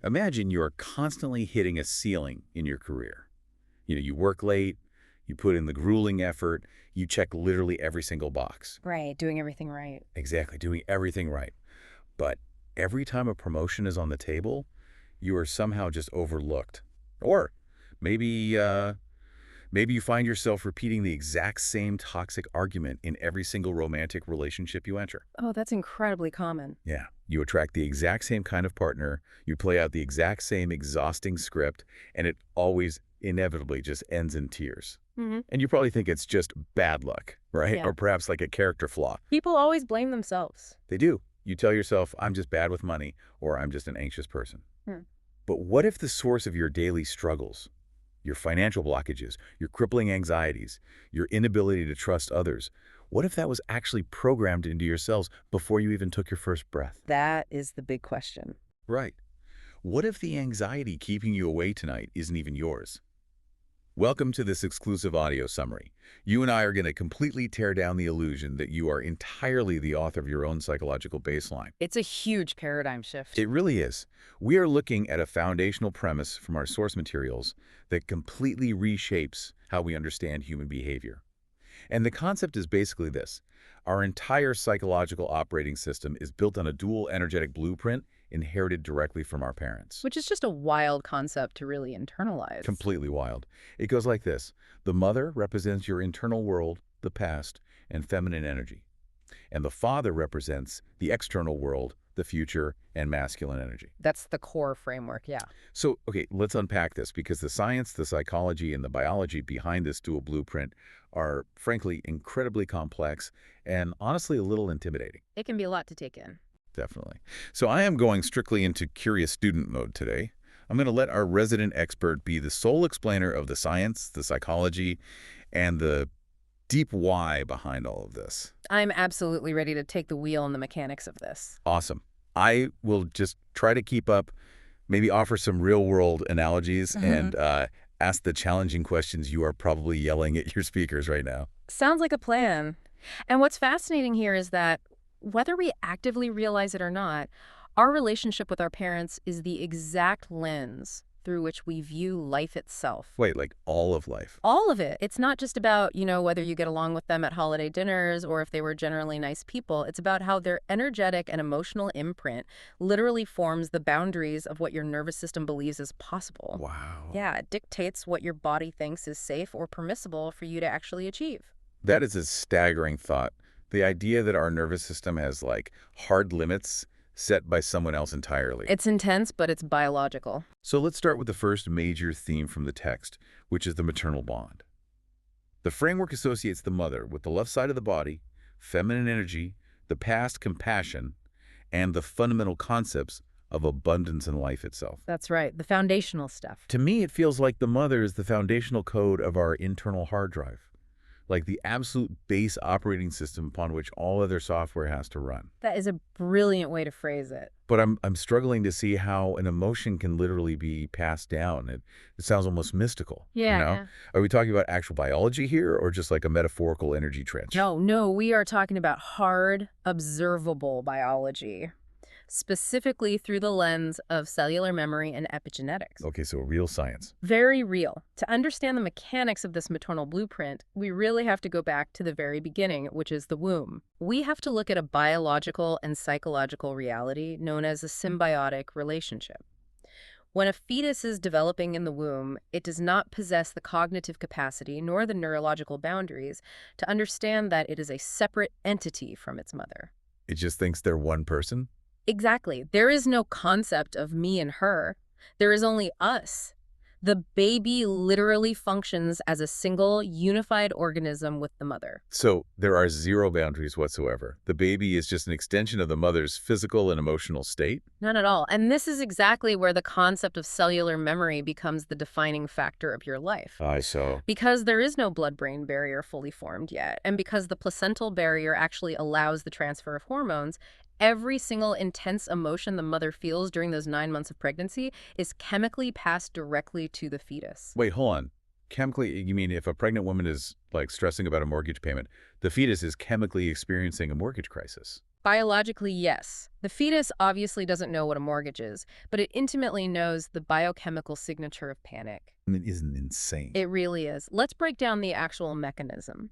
Imagine you're constantly hitting a ceiling in your career. You work late, you put in the grueling effort, you check literally every single box. Right, doing everything right. Exactly, doing everything right. But every time a promotion is on the table, you are somehow just overlooked. Or maybe you find yourself repeating the exact same toxic argument in every single romantic relationship you enter. Oh, that's incredibly common. Yeah, you attract the exact same kind of partner, you play out the exact same exhausting script, and it always inevitably just ends in tears. Hmm. And you probably think it's just bad luck, right? Yeah. Or perhaps like a character flaw. People always blame themselves. They do. You tell yourself, I'm just bad with money, or I'm just an anxious person. Hmm. But what if the source of your daily struggles, your financial blockages, your crippling anxieties, your inability to trust others, what if that was actually programmed into your cells before you even took your first breath? That is the big question. Right. What if the anxiety keeping you awake tonight isn't even yours? Welcome to this exclusive audio summary. You and I are going to completely tear down the illusion that you are entirely the author of your own psychological baseline. It's a huge paradigm shift. It really is. We are looking at a foundational premise from our source materials that completely reshapes how we understand human behavior. And the concept is basically this. Our entire psychological operating system is built on a dual energetic blueprint inherited directly from our parents. Which is just a wild concept to really internalize. Completely wild. It goes like this. The mother represents your internal world, the past, and feminine energy. And the father represents the external world, the future, and masculine energy. That's the core framework, yeah. So, okay, let's unpack this because the science, the psychology, and the biology behind this dual blueprint are, frankly, incredibly complex and honestly a little intimidating. It can be a lot to take in. Definitely. So I am going strictly into curious student mode today. I'm going to let our resident expert be the sole explainer of the science, the psychology, and the deep why behind all of this. I'm absolutely ready to take the wheel on the mechanics of this. Awesome. I will just try to keep up, maybe offer some real-world analogies and ask the challenging questions you are probably yelling at your speakers right now. Sounds like a plan. And what's fascinating here is that whether we actively realize it or not, our relationship with our parents is the exact lens through which we view life itself. Wait, like all of life? All of it. It's not just about, whether you get along with them at holiday dinners or if they were generally nice people. It's about how their energetic and emotional imprint literally forms the boundaries of what your nervous system believes is possible. Wow. Yeah, it dictates what your body thinks is safe or permissible for you to actually achieve. That is a staggering thought. The idea that our nervous system has, like, hard limits set by someone else entirely. It's intense, but it's biological. So let's start with the first major theme from the text, which is the maternal bond. The framework associates the mother with the left side of the body, feminine energy, the past compassion, and the fundamental concepts of abundance in life itself. That's right, the foundational stuff. To me, it feels like the mother is the foundational code of our internal hard drive, like the absolute base operating system upon which all other software has to run. That is a brilliant way to phrase it. But I'm struggling to see how an emotion can literally be passed down. It sounds almost mystical. Yeah. Are we talking about actual biology here or just like a metaphorical energy transfer? No, we are talking about hard, observable biology, specifically through the lens of cellular memory and epigenetics. Okay, so real science. Very real. To understand the mechanics of this maternal blueprint, we really have to go back to the very beginning, which is the womb. We have to look at a biological and psychological reality known as a symbiotic relationship. When a fetus is developing in the womb, it does not possess the cognitive capacity nor the neurological boundaries to understand that it is a separate entity from its mother. It just thinks they're one person? Exactly. There is no concept of me and her. There is only us. The baby literally functions as a single, unified organism with the mother. So there are zero boundaries whatsoever. The baby is just an extension of the mother's physical and emotional state? None at all. And this is exactly where the concept of cellular memory becomes the defining factor of your life. So. Because there is no blood-brain barrier fully formed yet, and because the placental barrier actually allows the transfer of hormones, every single intense emotion the mother feels during those 9 months of pregnancy is chemically passed directly to the fetus. Wait, hold on. Chemically, you mean if a pregnant woman is, like, stressing about a mortgage payment, the fetus is chemically experiencing a mortgage crisis? Biologically, yes. The fetus obviously doesn't know what a mortgage is, but it intimately knows the biochemical signature of panic. It isn't insane. It really is. Let's break down the actual mechanism.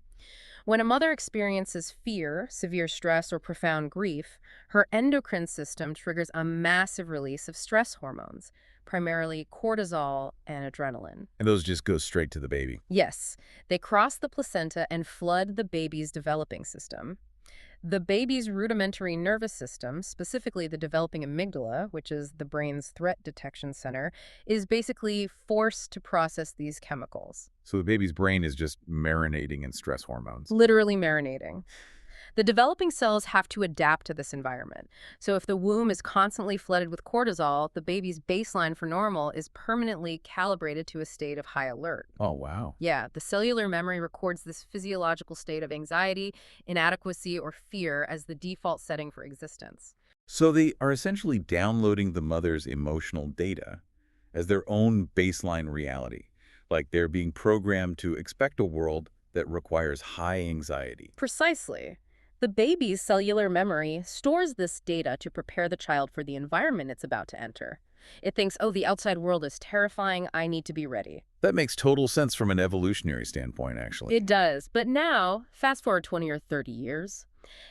When a mother experiences fear, severe stress, or profound grief, her endocrine system triggers a massive release of stress hormones, primarily cortisol and adrenaline. And those just go straight to the baby. Yes, they cross the placenta and flood the baby's developing system. The baby's rudimentary nervous system, specifically the developing amygdala, which is the brain's threat detection center, is basically forced to process these chemicals. So the baby's brain is just marinating in stress hormones. Literally marinating. The developing cells have to adapt to this environment. So if the womb is constantly flooded with cortisol, the baby's baseline for normal is permanently calibrated to a state of high alert. Oh, wow. Yeah, the cellular memory records this physiological state of anxiety, inadequacy, or fear as the default setting for existence. So they are essentially downloading the mother's emotional data as their own baseline reality. Like they're being programmed to expect a world that requires high anxiety. Precisely. The baby's cellular memory stores this data to prepare the child for the environment it's about to enter. It thinks, oh, the outside world is terrifying, I need to be ready. That makes total sense from an evolutionary standpoint, actually. It does. But now, fast forward 20 or 30 years,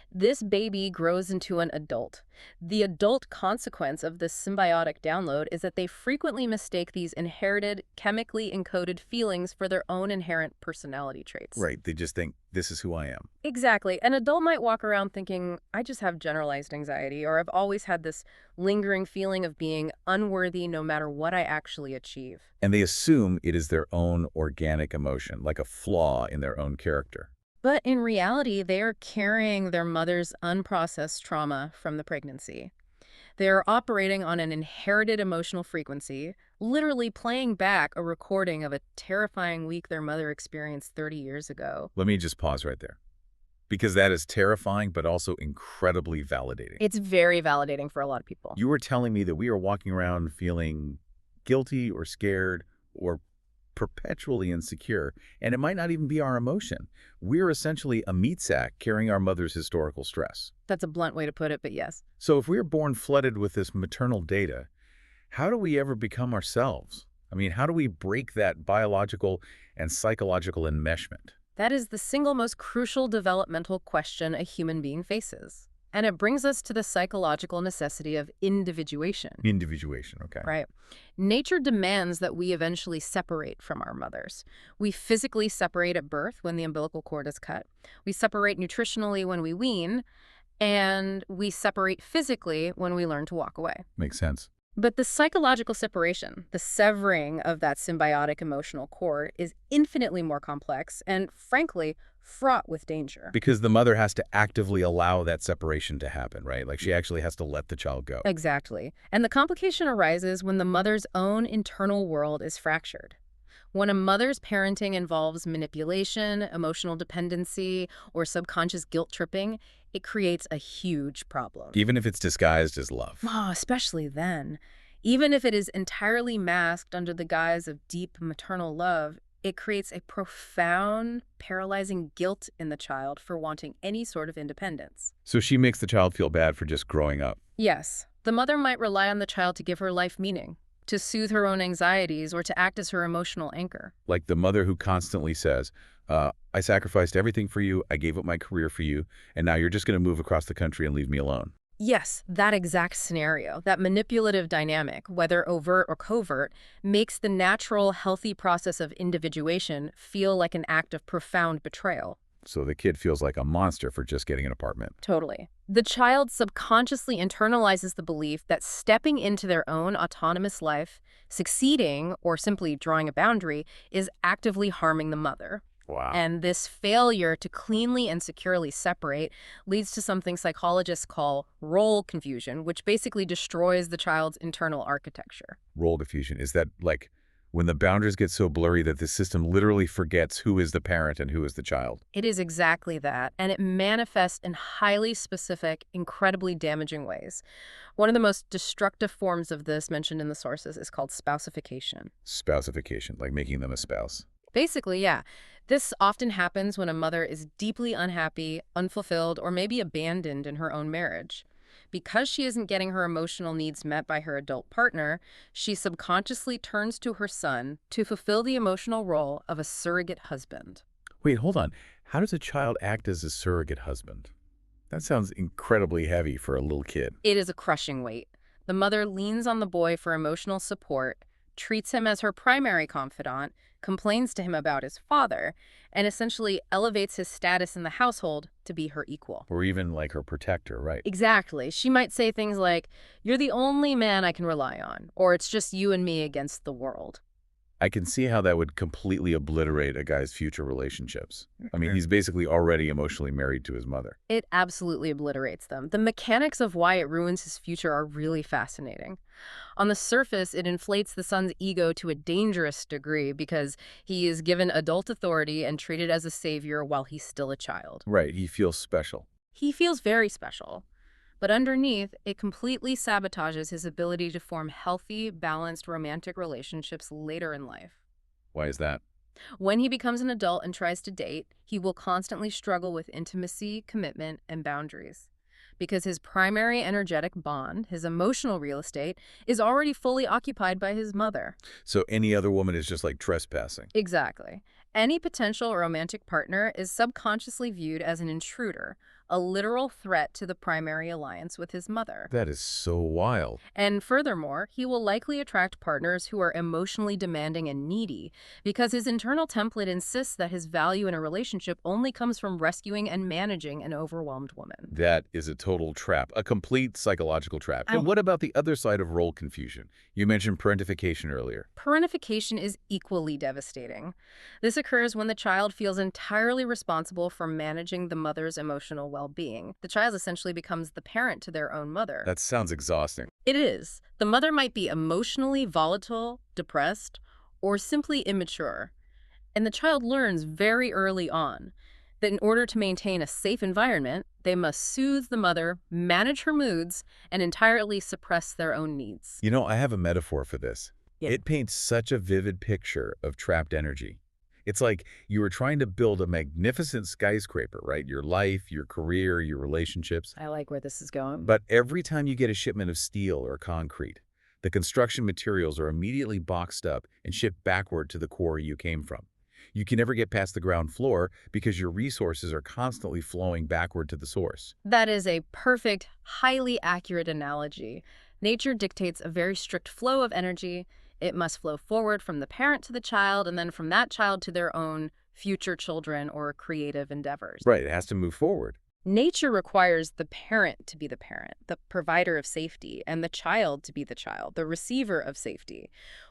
this baby grows into an adult. The adult consequence of this symbiotic download is that they frequently mistake these inherited, chemically encoded feelings for their own inherent personality traits. Right. They just think, this is who I am. Exactly. An adult might walk around thinking, I just have generalized anxiety, or I've always had this lingering feeling of being unworthy no matter what I actually achieve. And they assume it is their own organic emotion, like a flaw in their own character. But in reality, they are carrying their mother's unprocessed trauma from the pregnancy. They are operating on an inherited emotional frequency, literally playing back a recording of a terrifying week their mother experienced 30 years ago. Let me just pause right there. Because that is terrifying, but also incredibly validating. It's very validating for a lot of people. You were telling me that we are walking around feeling guilty or scared or perpetually insecure, and it might not even be our emotion. We're essentially a meat sack carrying our mother's historical stress. That's a blunt way to put it, but yes. So if we're born flooded with this maternal data, how do we ever become ourselves? I mean, how do we break that biological and psychological enmeshment? That is the single most crucial developmental question a human being faces. And it brings us to the psychological necessity of individuation. Individuation, okay. Right. Nature demands that we eventually separate from our mothers. We physically separate at birth when the umbilical cord is cut. We separate nutritionally when we wean. And we separate physically when we learn to walk away. Makes sense. But the psychological separation, the severing of that symbiotic emotional cord, is infinitely more complex and, frankly, fraught with danger. Because the mother has to actively allow that separation to happen, right? Like she actually has to let the child go. Exactly. And the complication arises when the mother's own internal world is fractured. When a mother's parenting involves manipulation, emotional dependency, or subconscious guilt tripping, it creates a huge problem. Even if it's disguised as love. Oh, especially then. Even if it is entirely masked under the guise of deep maternal love, it creates a profound, paralyzing guilt in the child for wanting any sort of independence. So she makes the child feel bad for just growing up. Yes, the mother might rely on the child to give her life meaning, to soothe her own anxieties, or to act as her emotional anchor. Like the mother who constantly says, I sacrificed everything for you, I gave up my career for you, and now you're just going to move across the country and leave me alone. Yes, that exact scenario, that manipulative dynamic, whether overt or covert, makes the natural, healthy process of individuation feel like an act of profound betrayal. So the kid feels like a monster for just getting an apartment. Totally. The child subconsciously internalizes the belief that stepping into their own autonomous life, succeeding, or simply drawing a boundary, is actively harming the mother. Wow. And this failure to cleanly and securely separate leads to something psychologists call role confusion, which basically destroys the child's internal architecture. Role diffusion. Is that like when the boundaries get so blurry that the system literally forgets who is the parent and who is the child? It is exactly that, and it manifests in highly specific, incredibly damaging ways. One of the most destructive forms of this mentioned in the sources is called spousification. Spousification, like making them a spouse. Basically, yeah. This often happens when a mother is deeply unhappy, unfulfilled, or maybe abandoned in her own marriage. Because she isn't getting her emotional needs met by her adult partner, she subconsciously turns to her son to fulfill the emotional role of a surrogate husband. Wait, hold on. How does a child act as a surrogate husband? That sounds incredibly heavy for a little kid. It is a crushing weight. The mother leans on the boy for emotional support, treats him as her primary confidant, complains to him about his father, and essentially elevates his status in the household to be her equal. Or even like her protector, right? Exactly. She might say things like, "You're the only man I can rely on," or "It's just you and me against the world." I can see how that would completely obliterate a guy's future relationships. I mean, he's basically already emotionally married to his mother. It absolutely obliterates them. The mechanics of why it ruins his future are really fascinating. On the surface, it inflates the son's ego to a dangerous degree because he is given adult authority and treated as a savior while he's still a child. Right, he feels special. He feels very special. But underneath, it completely sabotages his ability to form healthy, balanced romantic relationships later in life. Why is that? When he becomes an adult and tries to date, he will constantly struggle with intimacy, commitment, and boundaries. Because his primary energetic bond, his emotional real estate, is already fully occupied by his mother. So any other woman is just like trespassing. Exactly. Any potential romantic partner is subconsciously viewed as an intruder, a literal threat to the primary alliance with his mother. That is so wild. And furthermore, he will likely attract partners who are emotionally demanding and needy because his internal template insists that his value in a relationship only comes from rescuing and managing an overwhelmed woman. That is a total trap, a complete psychological trap. And what about the other side of role confusion? You mentioned parentification earlier. Parentification is equally devastating. This occurs when the child feels entirely responsible for managing the mother's emotional well-being. The child essentially becomes the parent to their own mother. That sounds exhausting. It is. The mother might be emotionally volatile, depressed, or simply immature. And the child learns very early on that in order to maintain a safe environment, they must soothe the mother, manage her moods, and entirely suppress their own needs. You know, I have a metaphor for this. Yeah. It paints such a vivid picture of trapped energy. It's like you were trying to build a magnificent skyscraper, right? Your life, your career, your relationships. I like where this is going. But every time you get a shipment of steel or concrete, the construction materials are immediately boxed up and shipped backward to the quarry you came from. You can never get past the ground floor because your resources are constantly flowing backward to the source. That is a perfect, highly accurate analogy. Nature dictates a very strict flow of energy. It must flow forward from the parent to the child, and then from that child to their own future children or creative endeavors. Right, it has to move forward. Nature requires the parent to be the parent, the provider of safety, and the child to be the child, the receiver of safety.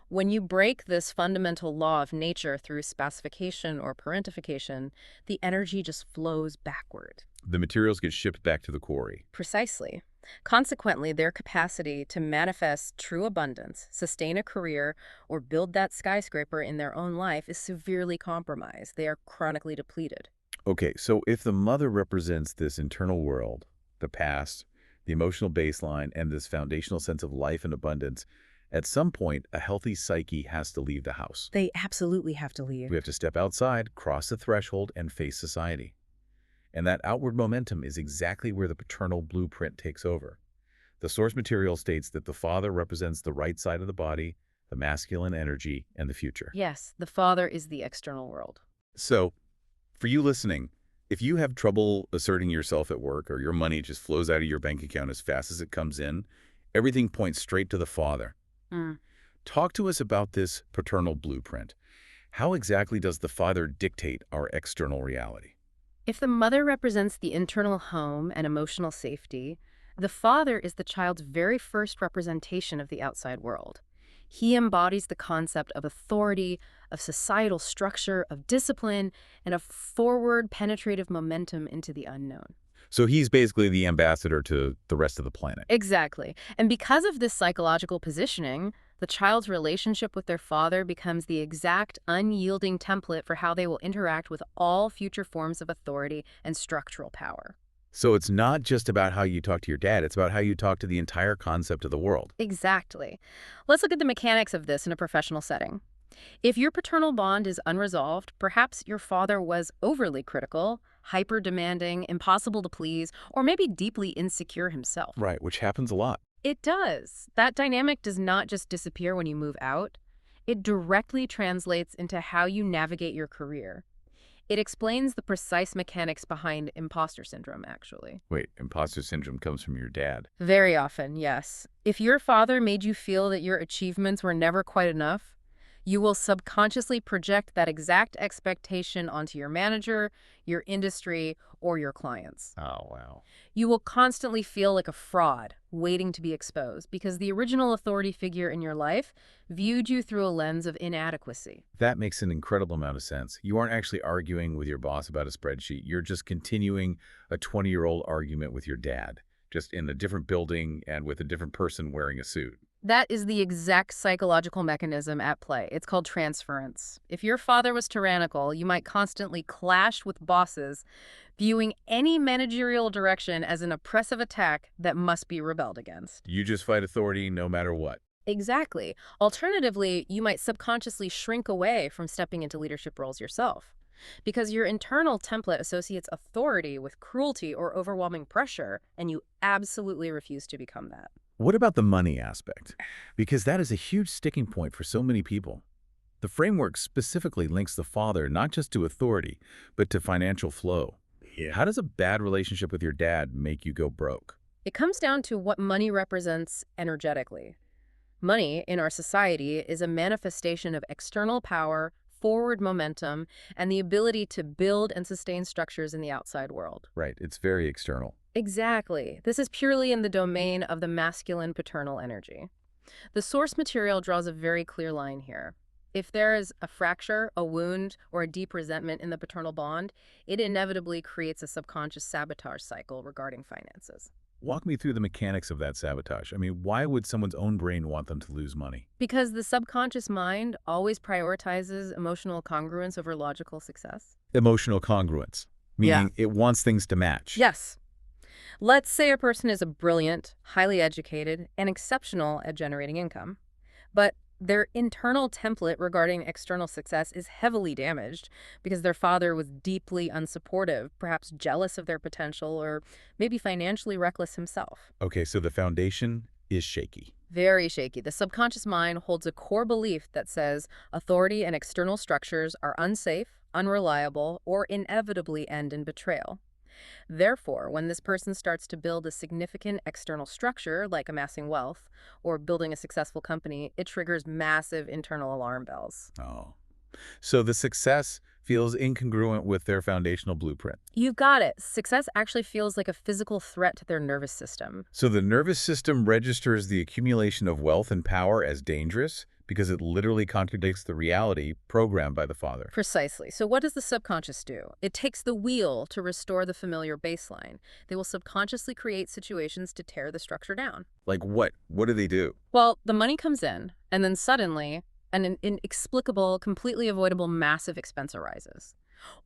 When you break this fundamental law of nature through spousification or parentification, the energy just flows backward. The materials get shipped back to the quarry. Precisely. Consequently, their capacity to manifest true abundance, sustain a career, or build that skyscraper in their own life is severely compromised. They are chronically depleted. Okay, so if the mother represents this internal world, the past, the emotional baseline, and this foundational sense of life and abundance, at some point, a healthy psyche has to leave the house. They absolutely have to leave. We have to step outside, cross the threshold, and face society. And that outward momentum is exactly where the paternal blueprint takes over. The source material states that the father represents the right side of the body, the masculine energy, and the future. Yes, the father is the external world. So, for you listening, if you have trouble asserting yourself at work or your money just flows out of your bank account as fast as it comes in, everything points straight to the father. Talk to us about this paternal blueprint. How exactly does the father dictate our external reality? If the mother represents the internal home and emotional safety, the father is the child's very first representation of the outside world. He embodies the concept of authority, of societal structure, of discipline, and of forward penetrative momentum into the unknown. So he's basically the ambassador to the rest of the planet. Exactly. And because of this psychological positioning, the child's relationship with their father becomes the exact, unyielding template for how they will interact with all future forms of authority and structural power. So it's not just about how you talk to your dad, it's about how you talk to the entire concept of the world. Exactly. Let's look at the mechanics of this in a professional setting. If your paternal bond is unresolved, perhaps your father was overly critical, hyper demanding, impossible to please, or maybe deeply insecure himself. Right, which happens a lot. It does. That dynamic does not just disappear when you move out. It directly translates into how you navigate your career. It explains the precise mechanics behind imposter syndrome, actually. Wait, imposter syndrome comes from your dad. Very often, yes. If your father made you feel that your achievements were never quite enough, you will subconsciously project that exact expectation onto your manager, your industry, or your clients. Oh, wow. You will constantly feel like a fraud, waiting to be exposed, because the original authority figure in your life viewed you through a lens of inadequacy. That makes an incredible amount of sense. You aren't actually arguing with your boss about a spreadsheet. You're just continuing a 20-year-old argument with your dad, just in a different building and with a different person wearing a suit. That is the exact psychological mechanism at play. It's called transference. If your father was tyrannical, you might constantly clash with bosses, viewing any managerial direction as an oppressive attack that must be rebelled against. You just fight authority no matter what. Exactly. Alternatively, you might subconsciously shrink away from stepping into leadership roles yourself, because your internal template associates authority with cruelty or overwhelming pressure, and you absolutely refuse to become that. What about the money aspect? Because that is a huge sticking point for so many people. The framework specifically links the father not just to authority, but to financial flow. Yeah. How does a bad relationship with your dad make you go broke? It comes down to what money represents energetically. Money in our society is a manifestation of external power, forward momentum, and the ability to build and sustain structures in the outside world. Right, it's very external. Exactly. This is purely in the domain of the masculine paternal energy. The source material draws a very clear line here. If there is a fracture, a wound, or a deep resentment in the paternal bond, it inevitably creates a subconscious sabotage cycle regarding finances. Walk me through the mechanics of that sabotage. I mean, why would someone's own brain want them to lose money? Because the subconscious mind always prioritizes emotional congruence over logical success. Emotional congruence, meaning it wants things to match. Yes. Let's say a person is a brilliant, highly educated, and exceptional at generating income, but their internal template regarding external success is heavily damaged because their father was deeply unsupportive, perhaps jealous of their potential, or maybe financially reckless himself. Okay, so the foundation is shaky. Very shaky. The subconscious mind holds a core belief that says authority and external structures are unsafe, unreliable, or inevitably end in betrayal. Therefore, when this person starts to build a significant external structure, like amassing wealth or building a successful company, it triggers massive internal alarm bells. Oh. So the success feels incongruent with their foundational blueprint. You've got it. Success actually feels like a physical threat to their nervous system. So the nervous system registers the accumulation of wealth and power as dangerous because it literally contradicts the reality programmed by the father. Precisely. So what does the subconscious do? It takes the wheel to restore the familiar baseline. They will subconsciously create situations to tear the structure down. Like what? What do they do? Well, the money comes in, and then suddenly an inexplicable, completely avoidable massive expense arises.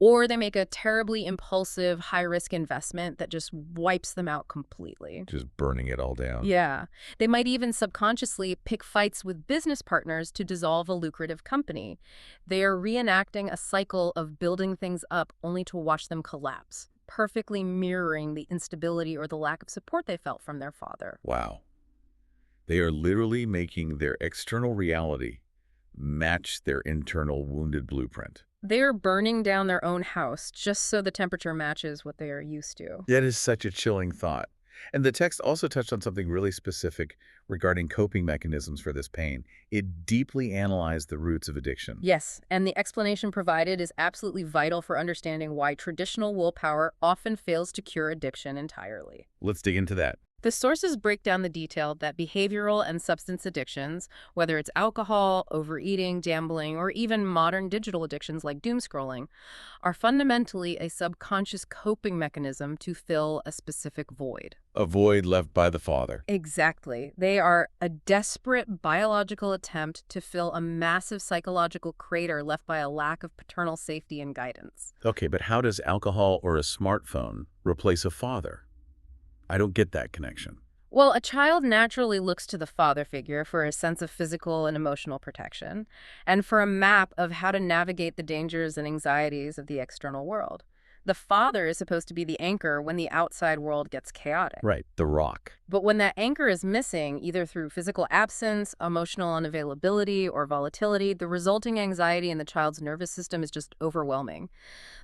Or they make a terribly impulsive, high-risk investment that just wipes them out completely. Just burning it all down. Yeah. They might even subconsciously pick fights with business partners to dissolve a lucrative company. They are reenacting a cycle of building things up only to watch them collapse, perfectly mirroring the instability or the lack of support they felt from their father. Wow. They are literally making their external reality match their internal wounded blueprint. They are burning down their own house just so the temperature matches what they are used to. That is such a chilling thought. And the text also touched on something really specific regarding coping mechanisms for this pain. It deeply analyzed the roots of addiction. Yes, and the explanation provided is absolutely vital for understanding why traditional willpower often fails to cure addiction entirely. Let's dig into that. The sources break down the detail that behavioral and substance addictions, whether it's alcohol, overeating, gambling, or even modern digital addictions like doom scrolling, are fundamentally a subconscious coping mechanism to fill a specific void. A void left by the father. Exactly. They are a desperate biological attempt to fill a massive psychological crater left by a lack of paternal safety and guidance. Okay, but how does alcohol or a smartphone replace a father? I don't get that connection. Well, a child naturally looks to the father figure for a sense of physical and emotional protection, and for a map of how to navigate the dangers and anxieties of the external world. The father is supposed to be the anchor when the outside world gets chaotic. Right, the rock. But when that anchor is missing, either through physical absence, emotional unavailability, or volatility, the resulting anxiety in the child's nervous system is just overwhelming.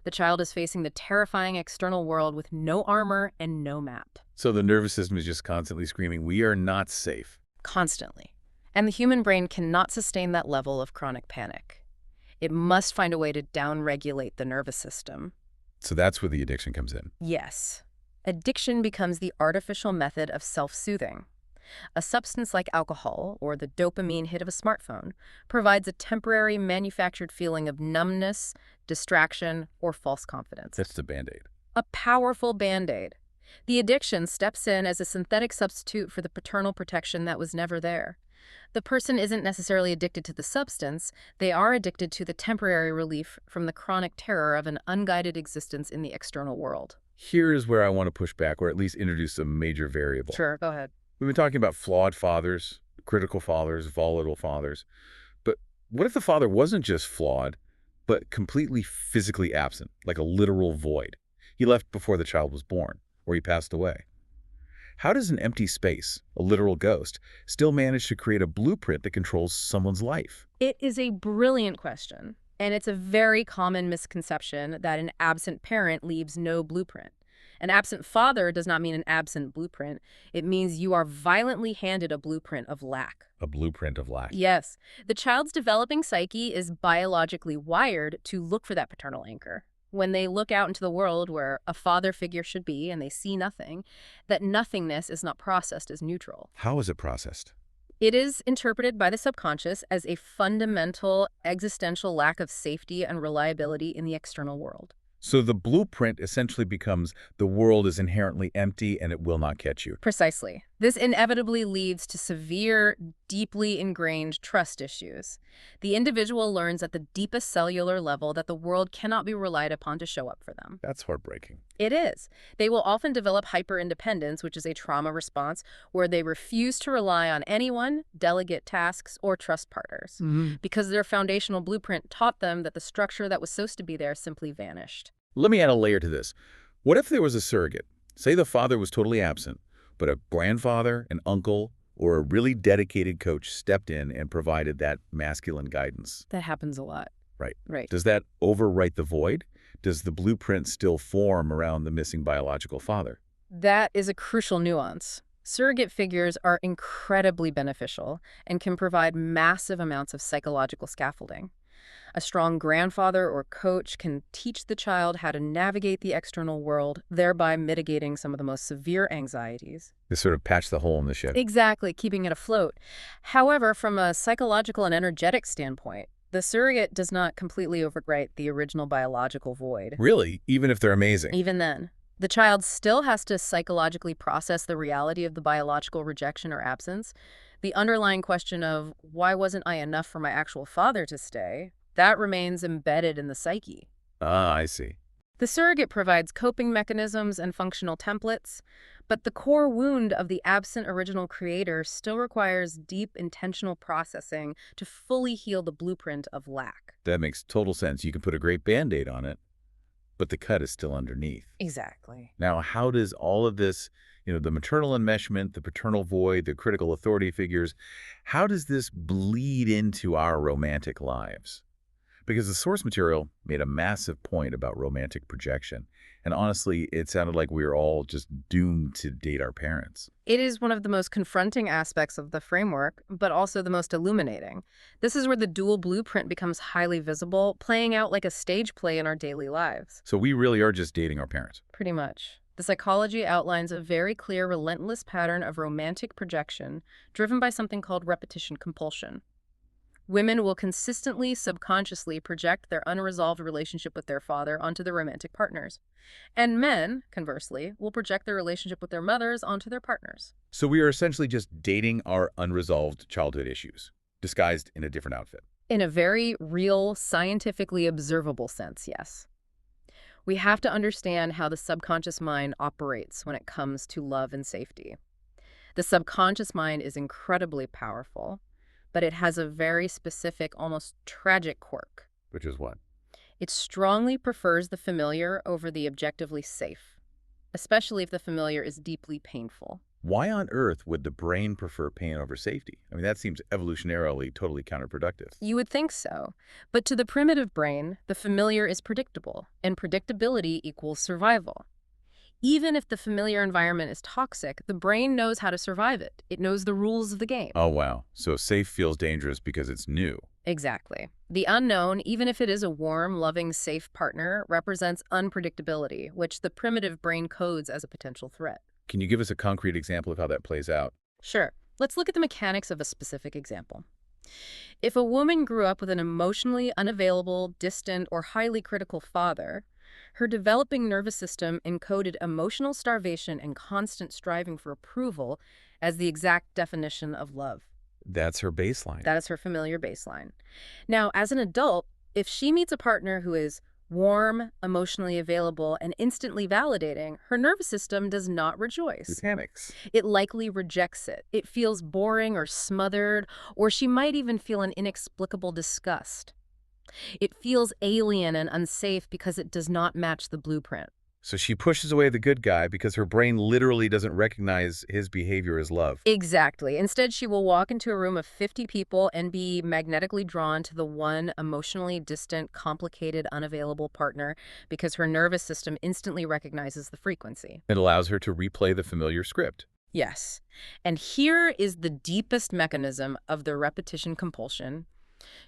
The child is facing the terrifying external world with no armor and no map. So the nervous system is just constantly screaming, we are not safe. Constantly. And the human brain cannot sustain that level of chronic panic. It must find a way to downregulate the nervous system. So that's where the addiction comes in. Yes. Addiction becomes the artificial method of self-soothing. A substance like alcohol, or the dopamine hit of a smartphone, provides a temporary manufactured feeling of numbness, distraction, or false confidence. That's the Band-Aid. A powerful Band-Aid. The addiction steps in as a synthetic substitute for the paternal protection that was never there. The person isn't necessarily addicted to the substance, they are addicted to the temporary relief from the chronic terror of an unguided existence in the external world. Here is where I want to push back, or at least introduce a major variable. Sure, go ahead. We've been talking about flawed fathers, critical fathers, volatile fathers. But what if the father wasn't just flawed, but completely physically absent, like a literal void? He left before the child was born, or he passed away. How does an empty space, a literal ghost, still manage to create a blueprint that controls someone's life? It is a brilliant question, and it's a very common misconception that an absent parent leaves no blueprint. An absent father does not mean an absent blueprint. It means you are violently handed a blueprint of lack. A blueprint of lack. Yes, the child's developing psyche is biologically wired to look for that paternal anchor. When they look out into the world where a father figure should be and they see nothing, that nothingness is not processed as neutral. How is it processed? It is interpreted by the subconscious as a fundamental existential lack of safety and reliability in the external world. So the blueprint essentially becomes the world is inherently empty and it will not catch you. Precisely. This inevitably leads to severe, deeply ingrained trust issues. The individual learns at the deepest cellular level that the world cannot be relied upon to show up for them. That's heartbreaking. It is. They will often develop hyperindependence, which is a trauma response where they refuse to rely on anyone, delegate tasks, or trust partners, because their foundational blueprint taught them that the structure that was supposed to be there simply vanished. Let me add a layer to this. What if there was a surrogate? Say the father was totally absent, but a grandfather, an uncle, or a really dedicated coach stepped in and provided that masculine guidance. That happens a lot. Right. Right. Does that overwrite the void? Does the blueprint still form around the missing biological father? That is a crucial nuance. Surrogate figures are incredibly beneficial and can provide massive amounts of psychological scaffolding. A strong grandfather or coach can teach the child how to navigate the external world, thereby mitigating some of the most severe anxieties. They sort of patch the hole in the ship. Exactly, keeping it afloat. However, from a psychological and energetic standpoint, the surrogate does not completely overwrite the original biological void. Really? Even if they're amazing? Even then, the child still has to psychologically process the reality of the biological rejection or absence. The underlying question of, why wasn't I enough for my actual father to stay? That remains embedded in the psyche. Ah, I see. The surrogate provides coping mechanisms and functional templates, but the core wound of the absent original creator still requires deep, intentional processing to fully heal the blueprint of lack. That makes total sense. You can put a great Band-Aid on it, but the cut is still underneath. Exactly. Now, how does all of this, the maternal enmeshment, the paternal void, the critical authority figures, how does this bleed into our romantic lives? Because the source material made a massive point about romantic projection. And honestly, it sounded like we were all just doomed to date our parents. It is one of the most confronting aspects of the framework, but also the most illuminating. This is where the dual blueprint becomes highly visible, playing out like a stage play in our daily lives. So we really are just dating our parents. Pretty much. The psychology outlines a very clear, relentless pattern of romantic projection driven by something called repetition compulsion. Women will consistently, subconsciously project their unresolved relationship with their father onto their romantic partners. And men, conversely, will project their relationship with their mothers onto their partners. So we are essentially just dating our unresolved childhood issues, disguised in a different outfit. In a very real, scientifically observable sense, yes. We have to understand how the subconscious mind operates when it comes to love and safety. The subconscious mind is incredibly powerful, but it has a very specific, almost tragic quirk. Which is what? It strongly prefers the familiar over the objectively safe, especially if the familiar is deeply painful. Why on earth would the brain prefer pain over safety? I mean, that seems evolutionarily totally counterproductive. You would think so. But to the primitive brain, the familiar is predictable, and predictability equals survival. Even if the familiar environment is toxic, the brain knows how to survive it. It knows the rules of the game. Oh, wow. So safe feels dangerous because it's new. Exactly. The unknown, even if it is a warm, loving, safe partner, represents unpredictability, which the primitive brain codes as a potential threat. Can you give us a concrete example of how that plays out? Sure. Let's look at the mechanics of a specific example. If a woman grew up with an emotionally unavailable, distant, or highly critical father, her developing nervous system encoded emotional starvation and constant striving for approval as the exact definition of love. That's her baseline. That is her familiar baseline. Now, as an adult, if she meets a partner who is warm, emotionally available, and instantly validating, her nervous system does not rejoice. Mechanics. It likely rejects it. It feels boring or smothered, or she might even feel an inexplicable disgust. It feels alien and unsafe because it does not match the blueprint. So she pushes away the good guy because her brain literally doesn't recognize his behavior as love. Exactly. Instead, she will walk into a room of 50 people and be magnetically drawn to the one emotionally distant, complicated, unavailable partner because her nervous system instantly recognizes the frequency. It allows her to replay the familiar script. Yes. And here is the deepest mechanism of the repetition compulsion.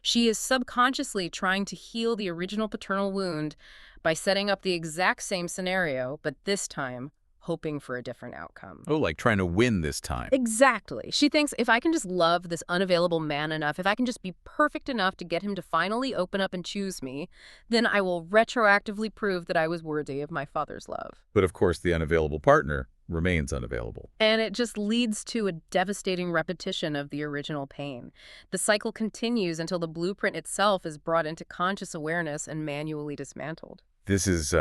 She is subconsciously trying to heal the original paternal wound by setting up the exact same scenario, but this time hoping for a different outcome. Oh, like trying to win this time. Exactly. She thinks if I can just love this unavailable man enough, if I can just be perfect enough to get him to finally open up and choose me, then I will retroactively prove that I was worthy of my father's love. But of course, the unavailable partner remains unavailable. And it just leads to a devastating repetition of the original pain. The cycle continues until the blueprint itself is brought into conscious awareness and manually dismantled. This is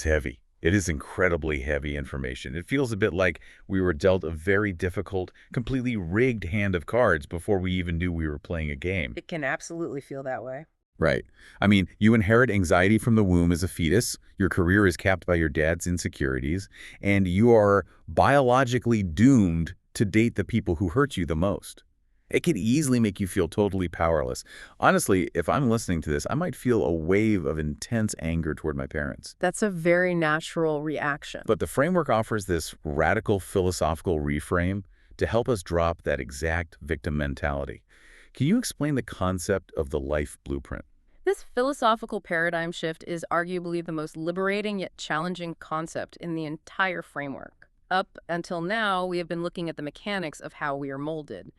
heavy. It is incredibly heavy information. It feels a bit like we were dealt a very difficult, completely rigged hand of cards before we even knew we were playing a game. It can absolutely feel that way. Right. I mean, you inherit anxiety from the womb as a fetus, your career is capped by your dad's insecurities, and you are biologically doomed to date the people who hurt you the most. It could easily make you feel totally powerless. Honestly, if I'm listening to this, I might feel a wave of intense anger toward my parents. That's a very natural reaction. But the framework offers this radical philosophical reframe to help us drop that exact victim mentality. Can you explain the concept of the life blueprint? This philosophical paradigm shift is arguably the most liberating yet challenging concept in the entire framework. Up until now, we have been looking at the mechanics of how we are molded.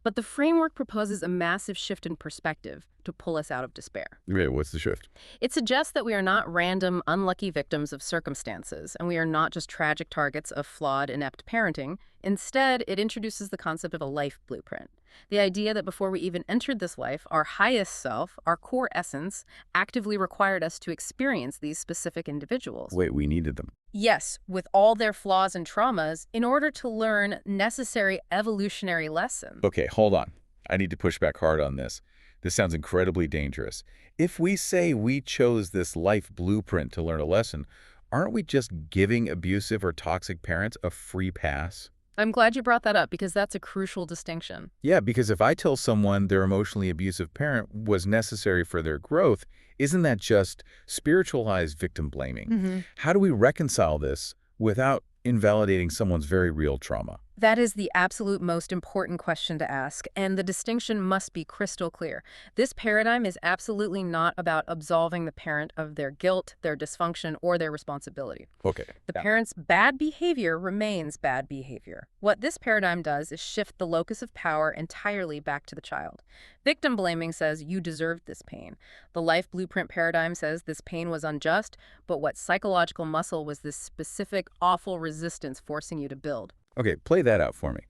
But the framework proposes a massive shift in perspective to pull us out of despair. Yeah, what's the shift? It suggests that we are not random, unlucky victims of circumstances, and we are not just tragic targets of flawed, inept parenting. Instead, it introduces the concept of a life blueprint. The idea that before we even entered this life, our highest self, our core essence, actively required us to experience these specific individuals. Wait, we needed them. Yes, with all their flaws and traumas, in order to learn necessary evolutionary lessons. Okay, hold on. I need to push back hard on this. This sounds incredibly dangerous. If we say we chose this life blueprint to learn a lesson, aren't we just giving abusive or toxic parents a free pass? I'm glad you brought that up because that's a crucial distinction. Yeah, because if I tell someone their emotionally abusive parent was necessary for their growth, isn't that just spiritualized victim blaming? How do we reconcile this without invalidating someone's very real trauma? That is the absolute most important question to ask, and the distinction must be crystal clear. This paradigm is absolutely not about absolving the parent of their guilt, their dysfunction, or their responsibility. Okay. The parent's bad behavior remains bad behavior. What this paradigm does is shift the locus of power entirely back to the child. Victim blaming says you deserved this pain. The life blueprint paradigm says this pain was unjust, but what psychological muscle was this specific, awful resistance forcing you to build? Okay, play that out for me.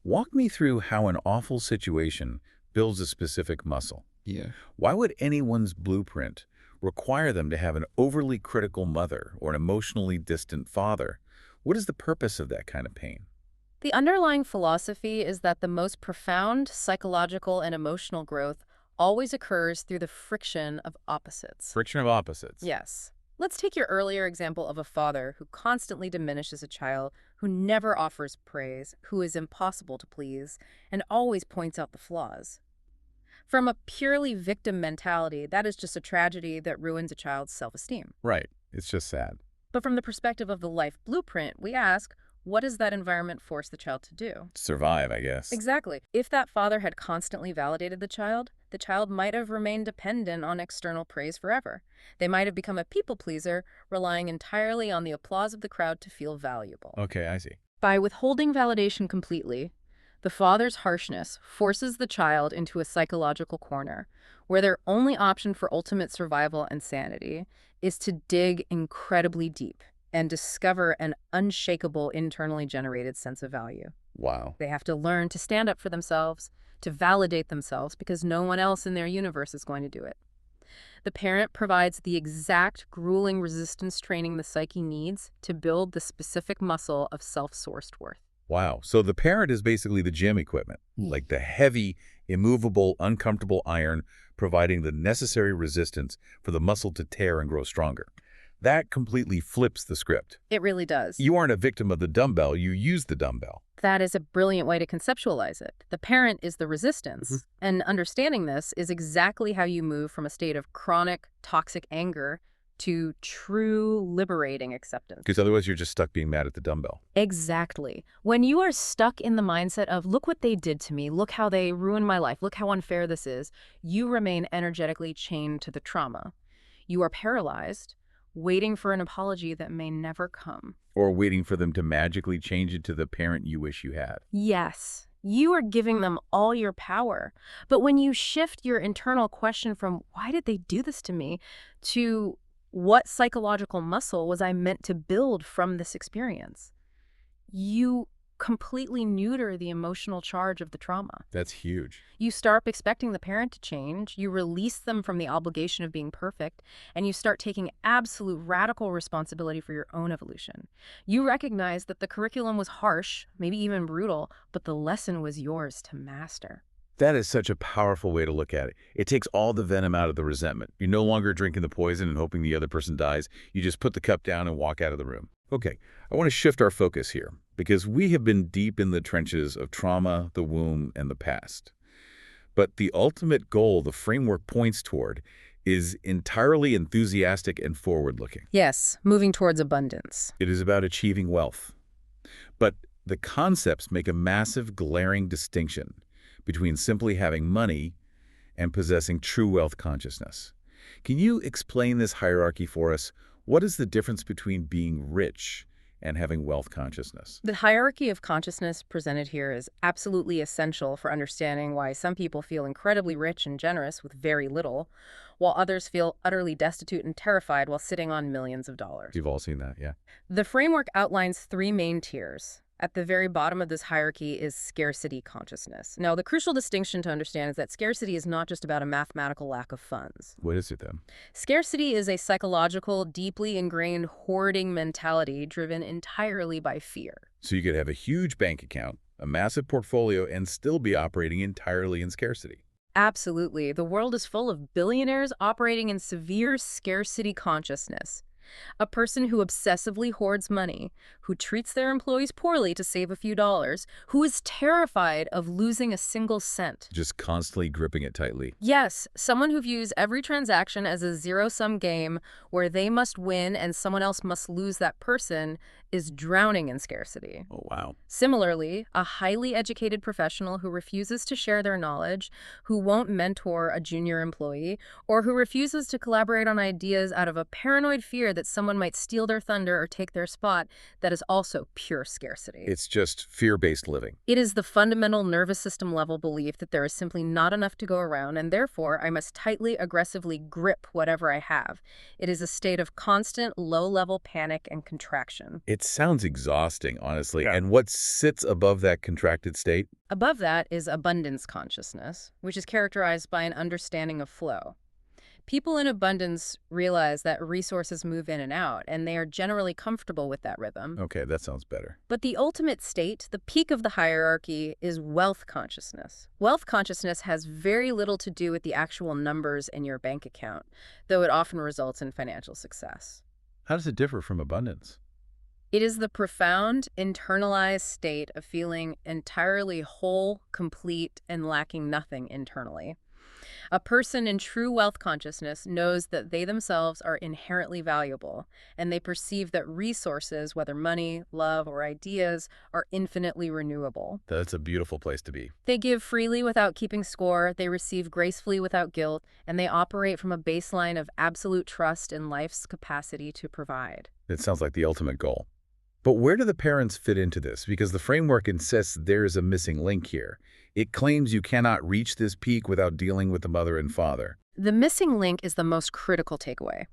Walk me through how an awful situation builds a specific muscle. Yeah. Why would anyone's blueprint require them to have an overly critical mother or an emotionally distant father? What is the purpose of that kind of pain? The underlying philosophy is that the most profound psychological and emotional growth always occurs through the friction of opposites. Friction of opposites. Yes. Let's take your earlier example of a father who constantly diminishes a child, who never offers praise, who is impossible to please, and always points out the flaws. From a purely victim mentality, that is just a tragedy that ruins a child's self-esteem. Right. It's just sad. But from the perspective of the life blueprint, we ask, what does that environment force the child to do? Survive, I guess. Exactly. If that father had constantly validated the child might have remained dependent on external praise forever. They might have become a people pleaser, relying entirely on the applause of the crowd to feel valuable. Okay, I see. By withholding validation completely, the father's harshness forces the child into a psychological corner, where their only option for ultimate survival and sanity is to dig incredibly deep and discover an unshakable internally generated sense of value. Wow. They have to learn to stand up for themselves, to validate themselves, because no one else in their universe is going to do it. The parent provides the exact grueling resistance training the psyche needs to build the specific muscle of self-sourced worth. Wow. So the parent is basically the gym equipment, like the heavy, immovable, uncomfortable iron providing the necessary resistance for the muscle to tear and grow stronger. That completely flips the script. It really does. You aren't a victim of the dumbbell, you use the dumbbell. That is a brilliant way to conceptualize it. The parent is the resistance. And understanding this is exactly how you move from a state of chronic, toxic anger to true, liberating acceptance. Because otherwise you're just stuck being mad at the dumbbell. Exactly. When you are stuck in the mindset of, look what they did to me, look how they ruined my life, look how unfair this is, you remain energetically chained to the trauma. You are paralyzed, waiting for an apology that may never come. Or waiting for them to magically change it to the parent you wish you had. Yes, you are giving them all your power. But when you shift your internal question from, why did they do this to me, to what psychological muscle was I meant to build from this experience, you completely neuter the emotional charge of the trauma. That's huge. You start expecting the parent to change, you release them from the obligation of being perfect, and you start taking absolute radical responsibility for your own evolution. You recognize that the curriculum was harsh, maybe even brutal, but the lesson was yours to master. That is such a powerful way to look at it. It takes all the venom out of the resentment. You're no longer drinking the poison and hoping the other person dies. You just put the cup down and walk out of the room. Okay, I want to shift our focus here, because we have been deep in the trenches of trauma, the womb, and the past. But the ultimate goal the framework points toward is entirely enthusiastic and forward-looking. Yes, moving towards abundance. It is about achieving wealth. But the concepts make a massive, glaring distinction between simply having money and possessing true wealth consciousness. Can you explain this hierarchy for us? What is the difference between being rich and having wealth consciousness? The hierarchy of consciousness presented here is absolutely essential for understanding why some people feel incredibly rich and generous with very little, while others feel utterly destitute and terrified while sitting on millions of dollars. You've all seen that, yeah. The framework outlines three main tiers. At the very bottom of this hierarchy is scarcity consciousness. Now, the crucial distinction to understand is that scarcity is not just about a mathematical lack of funds. What is it then? Scarcity is a psychological, deeply ingrained hoarding mentality driven entirely by fear. So you could have a huge bank account, a massive portfolio, and still be operating entirely in scarcity. Absolutely. The world is full of billionaires operating in severe scarcity consciousness. A person who obsessively hoards money, who treats their employees poorly to save a few dollars, who is terrified of losing a single cent. Just constantly gripping it tightly. Yes, someone who views every transaction as a zero-sum game where they must win and someone else must lose that person is drowning in scarcity. Oh, wow. Similarly, a highly educated professional who refuses to share their knowledge, who won't mentor a junior employee, or who refuses to collaborate on ideas out of a paranoid fear that someone might steal their thunder or take their spot, that is also pure scarcity. It's just fear-based living. It is the fundamental nervous system level belief that there is simply not enough to go around, and therefore I must tightly, aggressively grip whatever I have. It is a state of constant, low-level panic and contraction. It sounds exhausting, honestly. Yeah. And what sits above that contracted state? Above that is abundance consciousness, which is characterized by an understanding of flow. People in abundance realize that resources move in and out, and they are generally comfortable with that rhythm. Okay, that sounds better. But the ultimate state, the peak of the hierarchy, is wealth consciousness. Wealth consciousness has very little to do with the actual numbers in your bank account, though it often results in financial success. How does it differ from abundance? It is the profound, internalized state of feeling entirely whole, complete, and lacking nothing internally. A person in true wealth consciousness knows that they themselves are inherently valuable, and they perceive that resources, whether money, love, or ideas, are infinitely renewable. That's a beautiful place to be. They give freely without keeping score, they receive gracefully without guilt, and they operate from a baseline of absolute trust in life's capacity to provide. It sounds like the ultimate goal. But where do the parents fit into this? Because the framework insists there is a missing link here. It claims you cannot reach this peak without dealing with the mother and father. The missing link is the most critical takeaway.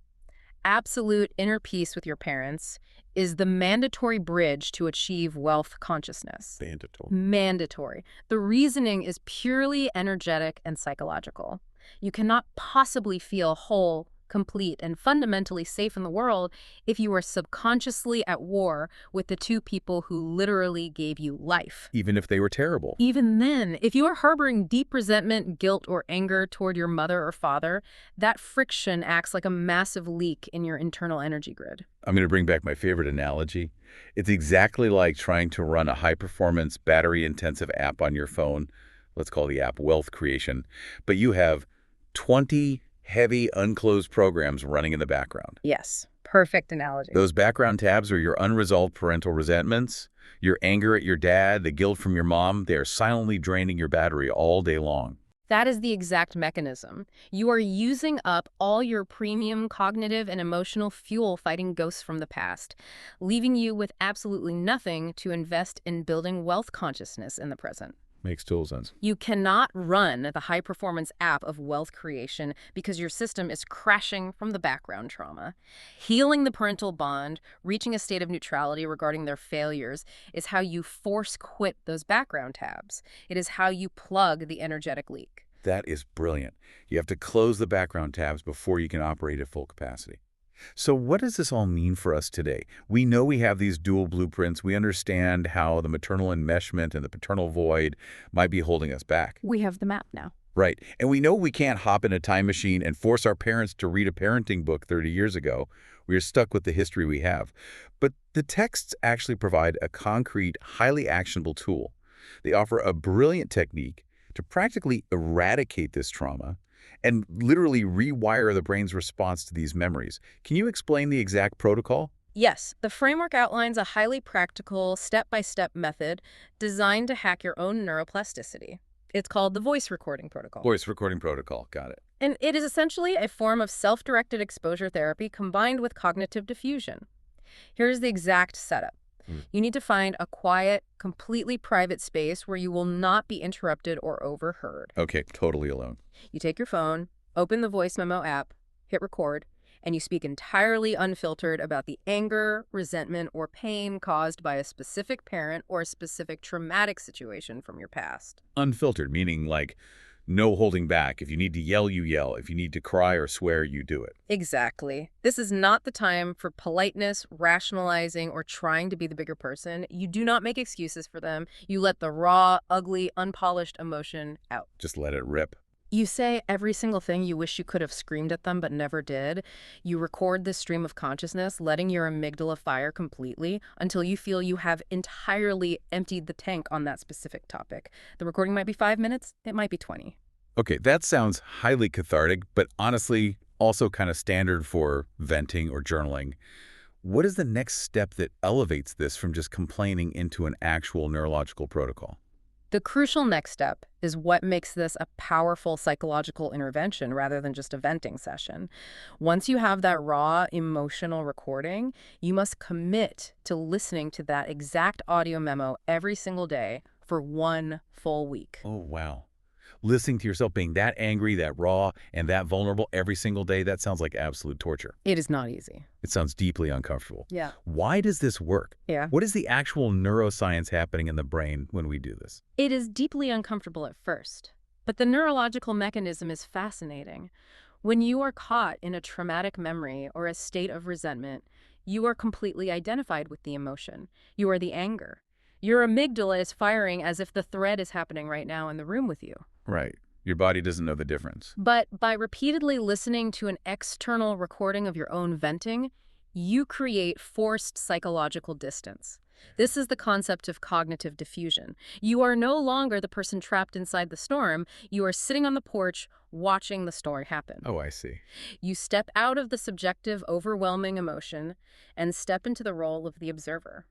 Absolute inner peace with your parents is the mandatory bridge to achieve wealth consciousness. Mandatory. Mandatory. The reasoning is purely energetic and psychological. You cannot possibly feel whole, complete, and fundamentally safe in the world if you are subconsciously at war with the two people who literally gave you life. Even if they were terrible. Even then, if you are harboring deep resentment, guilt, or anger toward your mother or father, that friction acts like a massive leak in your internal energy grid. I'm going to bring back my favorite analogy. It's exactly like trying to run a high-performance, battery-intensive app on your phone. Let's call the app Wealth Creation. But you have 20 heavy, unclosed programs running in the background. Yes, perfect analogy. Those background tabs are your unresolved parental resentments, your anger at your dad, the guilt from your mom. They are silently draining your battery all day long. That is the exact mechanism. You are using up all your premium cognitive and emotional fuel fighting ghosts from the past, leaving you with absolutely nothing to invest in building wealth consciousness in the present. Makes total sense. You cannot run the high-performance app of wealth creation because your system is crashing from the background trauma. Healing the parental bond, reaching a state of neutrality regarding their failures, is how you force quit those background tabs. It is how you plug the energetic leak. That is brilliant. You have to close the background tabs before you can operate at full capacity. So what does this all mean for us today? We know we have these dual blueprints. We understand how the maternal enmeshment and the paternal void might be holding us back. We have the map now. Right. And we know we can't hop in a time machine and force our parents to read a parenting book 30 years ago. We are stuck with the history we have. But the texts actually provide a concrete, highly actionable tool. They offer a brilliant technique to practically eradicate this trauma and literally rewire the brain's response to these memories. Can you explain the exact protocol? Yes, the framework outlines a highly practical, step-by-step method designed to hack your own neuroplasticity. It's called the voice recording protocol. Voice recording protocol. Got it. And it is essentially a form of self-directed exposure therapy combined with cognitive diffusion. Here's the exact setup. You need to find a quiet, completely private space where you will not be interrupted or overheard. Okay, totally alone. You take your phone, open the voice memo app, hit record, and you speak entirely unfiltered about the anger, resentment, or pain caused by a specific parent or a specific traumatic situation from your past. Unfiltered, meaning like no holding back. If you need to yell, you yell. If you need to cry or swear, you do it. Exactly. This is not the time for politeness, rationalizing, or trying to be the bigger person. You do not make excuses for them. You let the raw, ugly, unpolished emotion out. Just let it rip. You say every single thing you wish you could have screamed at them but never did. You record this stream of consciousness, letting your amygdala fire completely until you feel you have entirely emptied the tank on that specific topic. The recording might be 5 minutes, it might be 20. Okay, that sounds highly cathartic, but honestly, also kind of standard for venting or journaling. What is the next step that elevates this from just complaining into an actual neurological protocol? The crucial next step is what makes this a powerful psychological intervention rather than just a venting session. Once you have that raw emotional recording, you must commit to listening to that exact audio memo every single day for 1 full week. Oh, wow. Listening to yourself being that angry, that raw, and that vulnerable every single day, that sounds like absolute torture. It is not easy. It sounds deeply uncomfortable. Yeah. Why does this work? Yeah. What is the actual neuroscience happening in the brain when we do this? It is deeply uncomfortable at first, but the neurological mechanism is fascinating. When you are caught in a traumatic memory or a state of resentment, you are completely identified with the emotion. You are the anger. Your amygdala is firing as if the threat is happening right now in the room with you. Right. Your body doesn't know the difference. But by repeatedly listening to an external recording of your own venting, you create forced psychological distance. This is the concept of cognitive diffusion. You are no longer the person trapped inside the storm. You are sitting on the porch watching the story happen. Oh, I see. You step out of the subjective, overwhelming emotion and step into the role of the observer.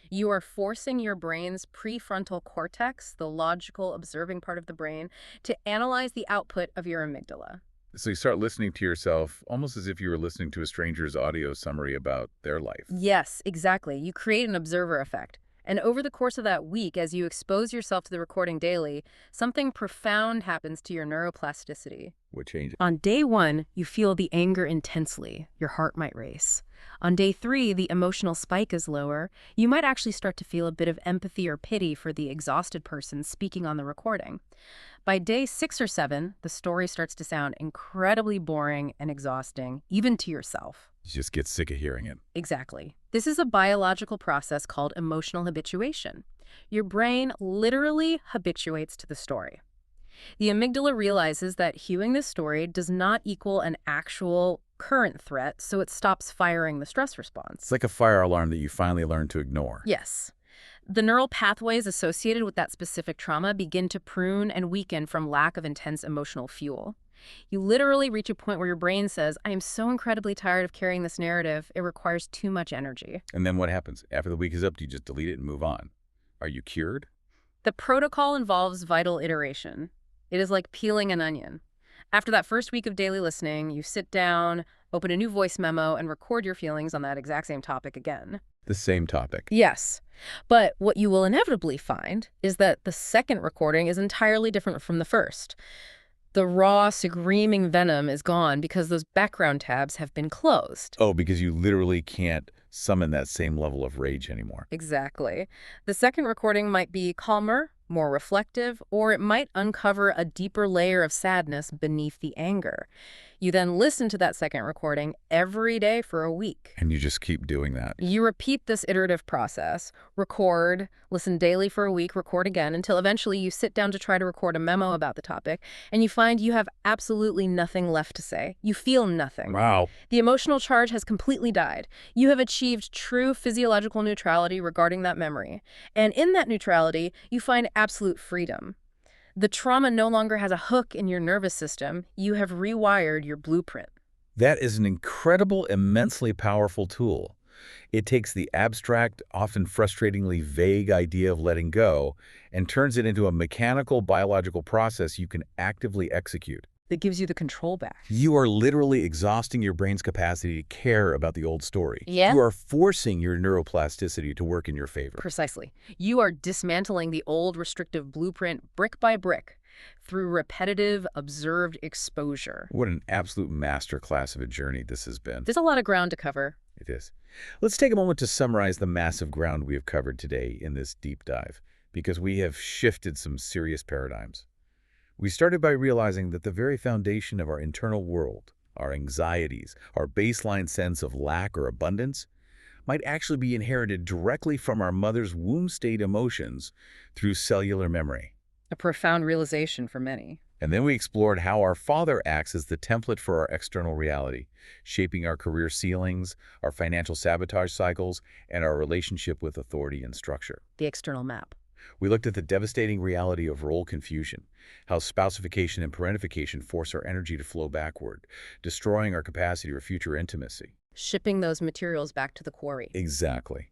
You are forcing your brain's prefrontal cortex, the logical, observing part of the brain, to analyze the output of your amygdala. So you start listening to yourself almost as if you were listening to a stranger's audio summary about their life. Yes, exactly. You create an observer effect. And over the course of that week, as you expose yourself to the recording daily, something profound happens to your neuroplasticity. What changes? On day 1, you feel the anger intensely. Your heart might race. On day 3, the emotional spike is lower. You might actually start to feel a bit of empathy or pity for the exhausted person speaking on the recording. By day 6 or 7, the story starts to sound incredibly boring and exhausting, even to yourself. You just get sick of hearing it. Exactly. This is a biological process called emotional habituation. Your brain literally habituates to the story. The amygdala realizes that hearing this story does not equal an actual current threat, so it stops firing the stress response. It's like a fire alarm that you finally learn to ignore. Yes. The neural pathways associated with that specific trauma begin to prune and weaken from lack of intense emotional fuel. You literally reach a point where your brain says, I am so incredibly tired of carrying this narrative, it requires too much energy. And then what happens? After the week is up, do you just delete it and move on? Are you cured? The protocol involves vital iteration. It is like peeling an onion. After that first week of daily listening, you sit down, open a new voice memo, and record your feelings on that exact same topic again. The same topic. Yes. But what you will inevitably find is that the second recording is entirely different from the first. The raw, screaming venom is gone because those background tabs have been closed. Oh, because you literally can't summon that same level of rage anymore. Exactly. The second recording might be calmer, more reflective, or it might uncover a deeper layer of sadness beneath the anger. You then listen to that second recording every day for a week. And you just keep doing that. You repeat this iterative process, record, listen daily for a week, record again, until eventually you sit down to try to record a memo about the topic, and you find you have absolutely nothing left to say. You feel nothing. Wow. The emotional charge has completely died. You have achieved true physiological neutrality regarding that memory. And in that neutrality, you find absolute freedom. The trauma no longer has a hook in your nervous system. You have rewired your blueprint. That is an incredible, immensely powerful tool. It takes the abstract, often frustratingly vague idea of letting go and turns it into a mechanical, biological process you can actively execute. That gives you the control back. You are literally exhausting your brain's capacity to care about the old story. Yeah. You are forcing your neuroplasticity to work in your favor. Precisely. You are dismantling the old restrictive blueprint brick by brick through repetitive, observed exposure. What an absolute masterclass of a journey this has been. There's a lot of ground to cover. It is. Let's take a moment to summarize the massive ground we have covered today in this deep dive, because we have shifted some serious paradigms. We started by realizing that the very foundation of our internal world, our anxieties, our baseline sense of lack or abundance, might actually be inherited directly from our mother's womb state emotions through cellular memory. A profound realization for many. And then we explored how our father acts as the template for our external reality, shaping our career ceilings, our financial sabotage cycles, and our relationship with authority and structure. The external map. We looked at the devastating reality of role confusion, how spousification and parentification force our energy to flow backward, destroying our capacity for future intimacy. Shipping those materials back to the quarry. Exactly.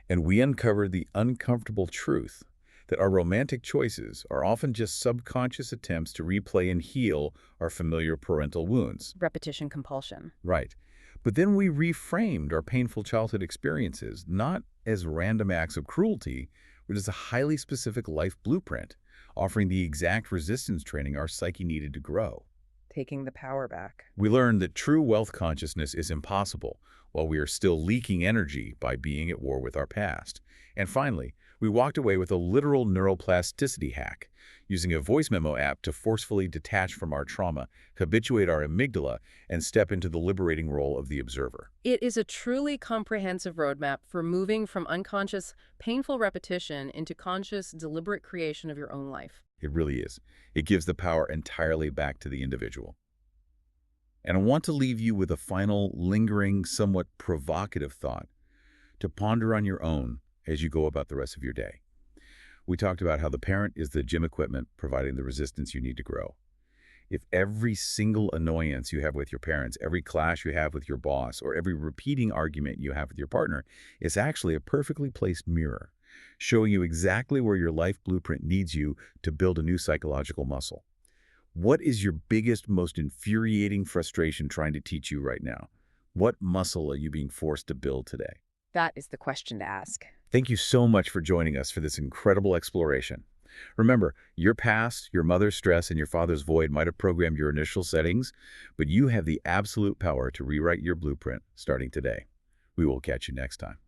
And we uncovered the uncomfortable truth that our romantic choices are often just subconscious attempts to replay and heal our familiar parental wounds. Repetition compulsion. Right. But then we reframed our painful childhood experiences not as random acts of cruelty, but as a highly specific life blueprint, offering the exact resistance training our psyche needed to grow. Taking the power back. We learned that true wealth consciousness is impossible while we are still leaking energy by being at war with our past. And finally, We walked away with a literal neuroplasticity hack, using a voice memo app to forcefully detach from our trauma, habituate our amygdala, and step into the liberating role of the observer. It is a truly comprehensive roadmap for moving from unconscious, painful repetition into conscious, deliberate creation of your own life. It really is. It gives the power entirely back to the individual. And I want to leave you with a final, lingering, somewhat provocative thought to ponder on your own as you go about the rest of your day. We talked about how the parent is the gym equipment providing the resistance you need to grow. If every single annoyance you have with your parents, every clash you have with your boss, or every repeating argument you have with your partner is actually a perfectly placed mirror, showing you exactly where your life blueprint needs you to build a new psychological muscle. What is your biggest, most infuriating frustration trying to teach you right now? What muscle are you being forced to build today? That is the question to ask. Thank you so much for joining us for this incredible exploration. Remember, your past, your mother's stress, and your father's void might have programmed your initial settings, but you have the absolute power to rewrite your blueprint starting today. We will catch you next time.